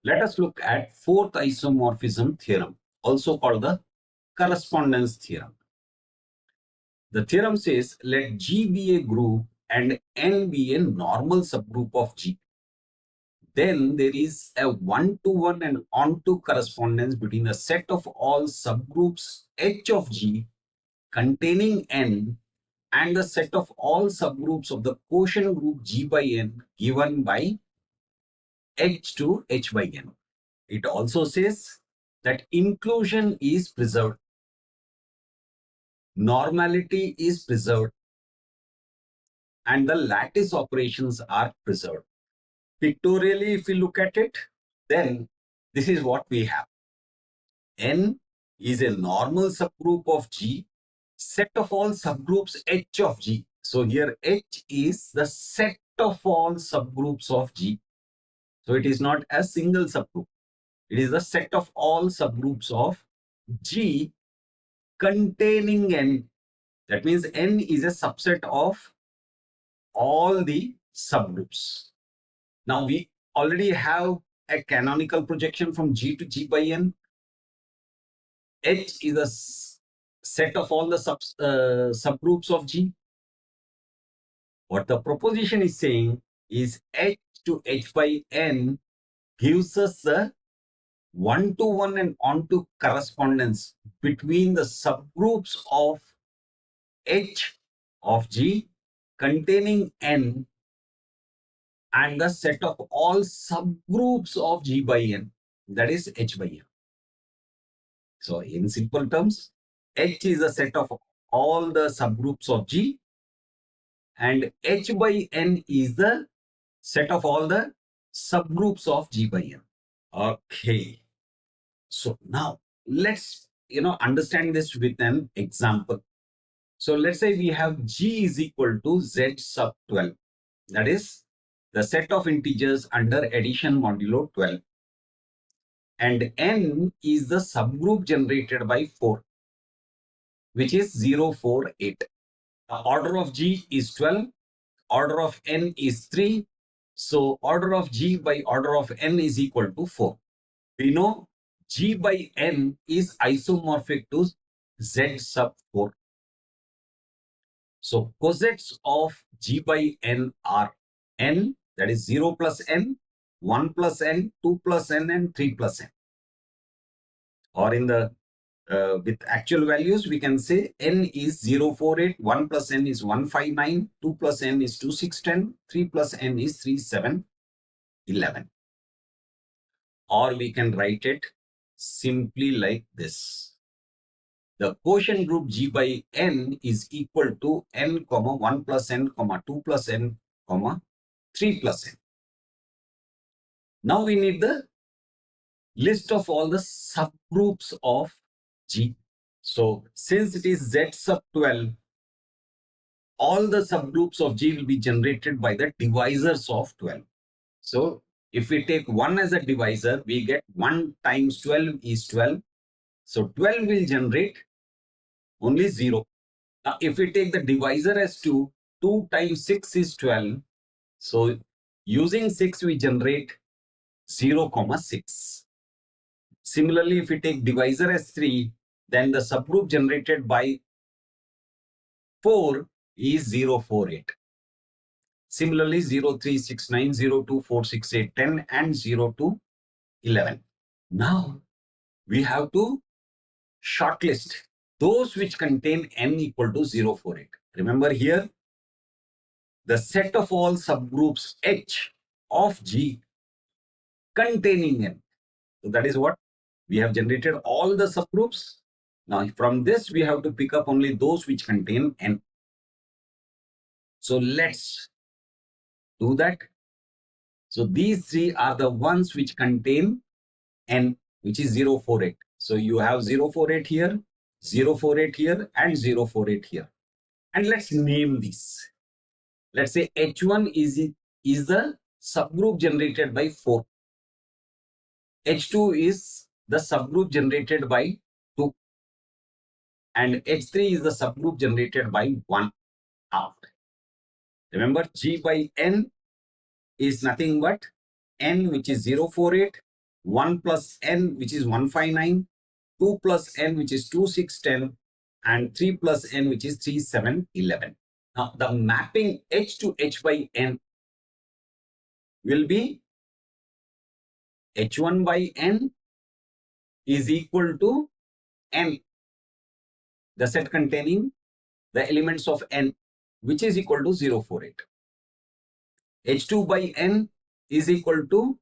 Let us look at fourth isomorphism theorem, also called the correspondence theorem. The theorem says let G be a group and N be a normal subgroup of G. Then there is a one-to-one and onto correspondence between a set of all subgroups H of G containing N and the set of all subgroups of the quotient group G by N given by H to H by N. It also says that inclusion is preserved, normality is preserved, and the lattice operations are preserved. Pictorially, if we look at it, then this is what we have. N is a normal subgroup of G, set of all subgroups H of G. So here H is the set of all subgroups of G. So it is not a single subgroup. It is the set of all subgroups of G containing N. That means N is a subset of all the subgroups. Now we already have a canonical projection from G to G by N. H is a set of all the subgroups of G. What the proposition is saying is H to H by N gives us the one-to-one and onto correspondence between the subgroups of H of G containing N and the set of all subgroups of G by N, that is H by N. So in simple terms, H is a set of all the subgroups of G and H by N is the set of all the subgroups of G by N. Okay. So now let's understand this with an example. So let's say we have G is equal to Z sub 12. That is the set of integers under addition modulo 12. And N is the subgroup generated by 4, which is 0, 4, 8. The order of G is 12. Order of N is 3. So order of G by order of N is equal to 4. We know G by N is isomorphic to Z sub 4. So cosets of G by N are N, that is 0 plus N, 1 plus N, 2 plus N, and 3 plus N. Or in the with actual values, we can say N is 048, 1 plus N is 159, 2 plus N is 2610, 3 plus N is 3711. Or we can write it simply like this. The quotient group G by N is equal to N, 1 plus N, 2 plus N, 3 plus N. Now we need the list of all the subgroups of G. So since it is Z sub 12, all the subgroups of G will be generated by the divisors of 12. So if we take 1 as a divisor, we get 1 times 12 is 12. So 12 will generate only 0. Now if we take the divisor as 2, 2 times 6 is 12. So using 6 we generate 0, 6. Similarly, if we take divisor as 3, then the subgroup generated by 4 is 0, 4, 8. Similarly, 0, 3, 6, 9, 0, 2, 4, 6, 8, 10 and 0 to 11. Now, we have to shortlist those which contain N equal to 0, 4, 8. Remember here, the set of all subgroups H of G containing N. So that is what we have generated all the subgroups. Now from this we have to pick up only those which contain N. So let's do that. So these three are the ones which contain N, which is 0, 4, 8. So you have 0, 4, 8 here, 0, 4, 8 here, and 0, 4, 8 here. And let's name these. Let's say H1 is the subgroup generated by 4. H2 is the subgroup generated by 2. And H3 is the subgroup generated by 1. Out. Remember, G by N is nothing but N, which is 0, 4, 8, 1 plus n, which is 159, 2 plus n, which is 2610, and 3 plus n, which is 3711. Now, the mapping h to h by n will be h1 by n is equal to n, the set containing the elements of n, which is equal to 048. h2 by n is equal to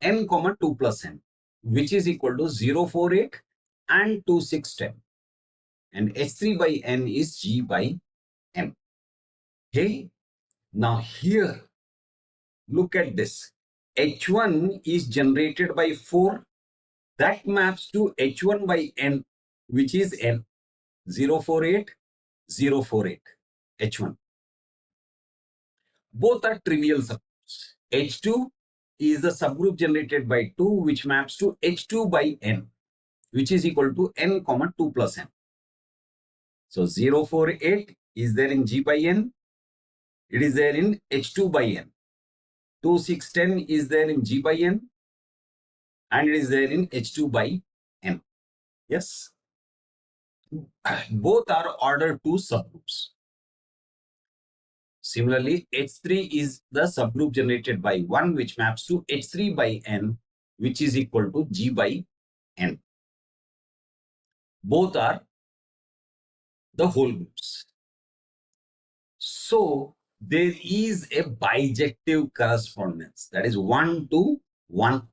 n comma 2 plus n, which is equal to 048 and 2610. And h3 by n is g by n. Okay. Now here, look at this. h1 is generated by 4. That maps to h1 by n, which is n. 048, 048, h1. Both are trivial subgroups. h2 is the subgroup generated by 2, which maps to h2 by n, which is equal to n comma 2 plus n. So 048 is there in g by n. It is there in h2 by n. 2610 is there in g by n. And it is there in h2 by n. Yes. Both are order 2 subgroups. Similarly, H3 is the subgroup generated by 1, which maps to H3 by n, which is equal to G by n. Both are the whole groups. So, there is a bijective correspondence, that is 1 to 1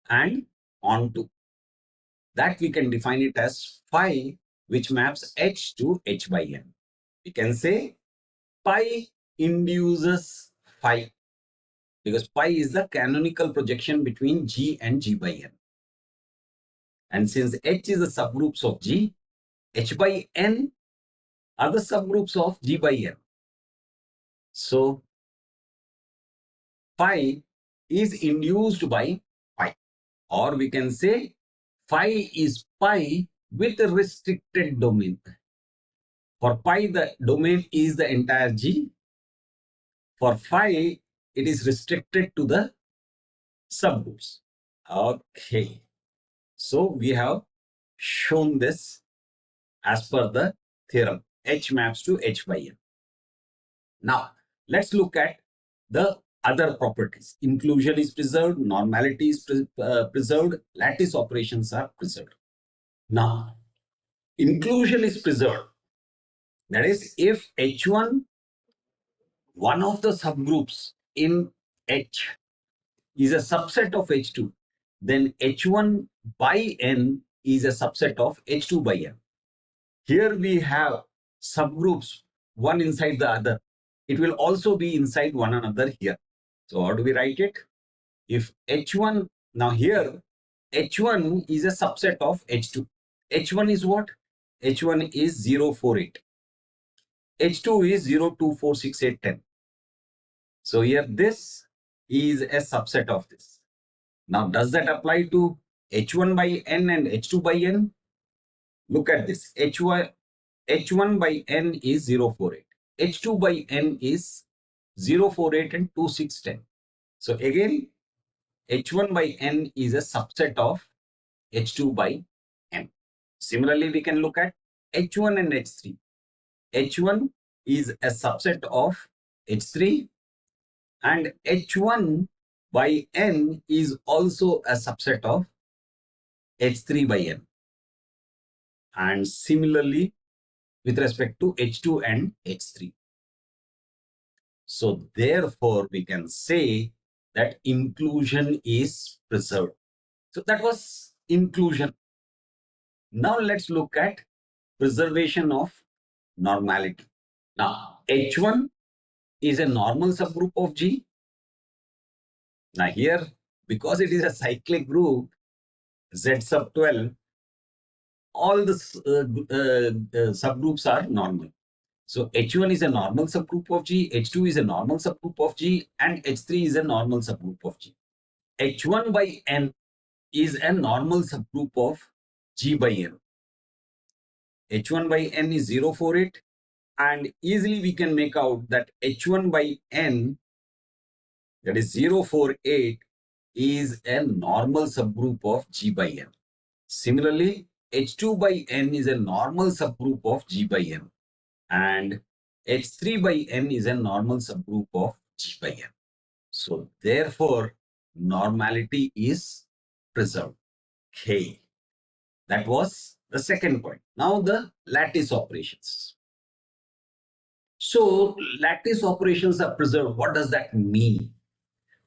and on to. That we can define it as phi, which maps H to H by n. We can say pi induces phi, because pi is the canonical projection between G and G by n. And since H is the subgroups of G, H by n are the subgroups of G by n. So, phi is induced by pi, or we can say phi is pi with a restricted domain. For pi, the domain is the entire G. For phi, it is restricted to the subgroups. Okay. So we have shown this as per the theorem. H maps to H by n. Now, let's look at the other properties. Inclusion is preserved, normality is preserved, lattice operations are preserved. Now, inclusion is preserved. That is, if H1, one of the subgroups in H, is a subset of H2, then H1 by n is a subset of H2 by n. Here we have subgroups, one inside the other. It will also be inside one another here. So how do we write it? If H1, now here, H1 is a subset of H2. H1 is what? H1 is 048. H2 is 0246810. So here this is a subset of this. Now does that apply to H1 by n and H2 by n? Look at this. H1 by n is 048. H2 by n is 048 and 2610. So again, H1 by n is a subset of H2 by n. Similarly, we can look at H1 and H3. H1 is a subset of H3, and H1 by n is also a subset of H3 by n. And similarly, with respect to H2 and H3. So therefore, we can say that inclusion is preserved. So that was inclusion. Now let's look at preservation of normality. Now, H1 is a normal subgroup of G. Now here, because it is a cyclic group, Z sub 12, all the subgroups are normal. So H1 is a normal subgroup of G, H2 is a normal subgroup of G, and H3 is a normal subgroup of G. H1 by n is a normal subgroup of G by n. H1 by n is 048, and easily we can make out that H1 by n, that is 048, is a normal subgroup of G by N. Similarly, H2 by N is a normal subgroup of G by N, and H3 by N is a normal subgroup of G by N. So therefore, normality is preserved. Okay, that was the second point. Now the lattice operations. So lattice operations are preserved. What does that mean?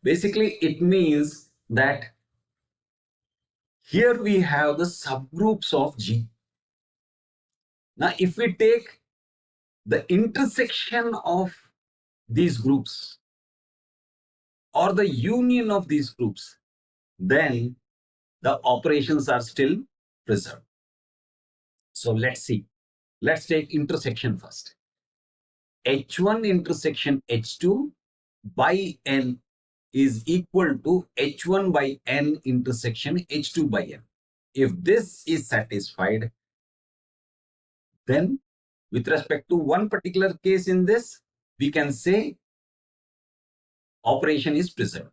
Basically, it means that here we have the subgroups of G. Now, if we take the intersection of these groups or the union of these groups, then the operations are still preserved. So let's see. Let's take intersection first. H1 intersection H2 by N is equal to H1 by N intersection H2 by N. If this is satisfied, then with respect to one particular case in this, we can say operation is preserved.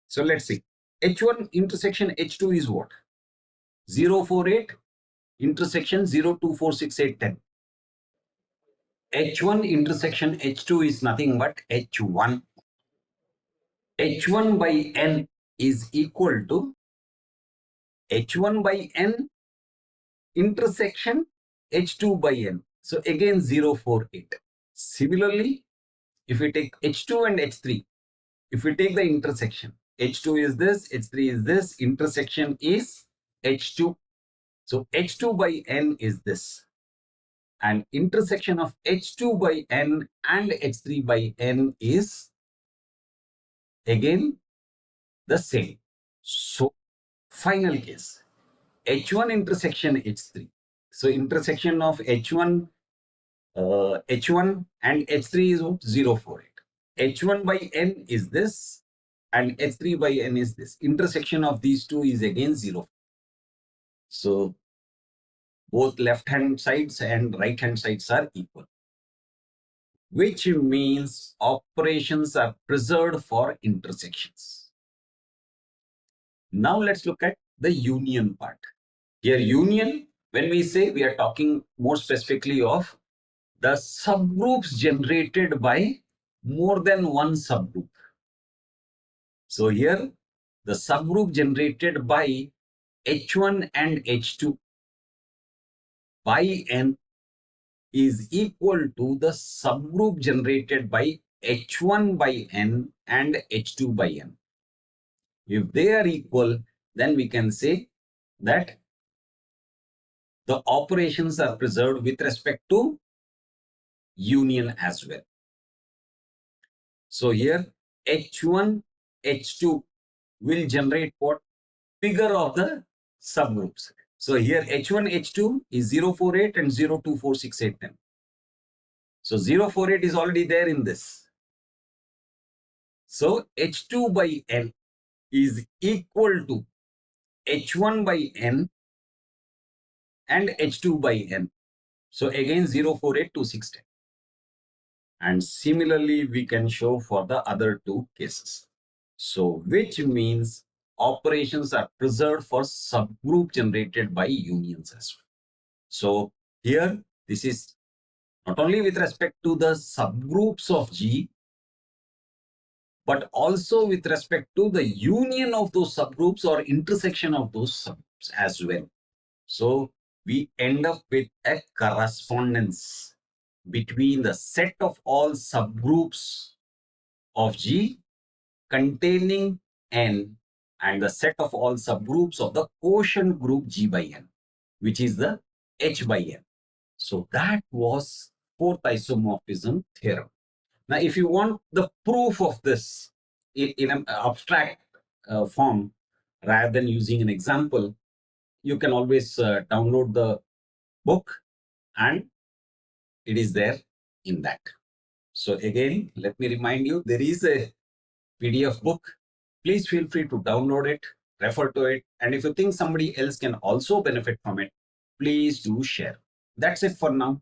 So let's see. H1 intersection H2 is what? 048 intersection 024681. H1 intersection H2 is nothing but H1. H1 by N is equal to H1 by N intersection H2 by N. So again 048. Similarly, if we take H2 and H3, if we take the intersection, H2 is this, H3 is this, intersection is H2. So H2 by N is this. And intersection of H2 by N and H3 by N is again the same. So final case, H1 intersection H3. So intersection of H1 and H3 is what? 048. H1 by N is this and H3 by N is this. Intersection of these two is again 0. So both left hand sides and right hand sides are equal, which means operations are preserved for intersections. Now let's look at the union part. Here union, when we say, we are talking more specifically of the subgroups generated by more than one subgroup. So here the subgroup generated by H1 and H2 by N is equal to the subgroup generated by H1 by N and H2 by N. If they are equal, then we can say that the operations are preserved with respect to union as well. So here H1, H2 will generate what? Figure of the subgroups. So here H1, H2 is 048 and 024681. So 048 is already there in this. So H2 by N is equal to H1 by N and H2 by N. So again 048 to 610. And similarly, we can show for the other two cases. So which means operations are preserved for subgroup generated by unions as well. So here, this is not only with respect to the subgroups of G, but also with respect to the union of those subgroups or intersection of those subgroups as well. So we end up with a correspondence between the set of all subgroups of G containing N and the set of all subgroups of the quotient group G by N, which is the H by N. So that was fourth isomorphism theorem. Now, if you want the proof of this in an abstract form, rather than using an example, you can always download the book and it is there in that. So again, let me remind you, there is a PDF book. Please feel free to download it, refer to it, and if you think somebody else can also benefit from it, please do share. That's it for now.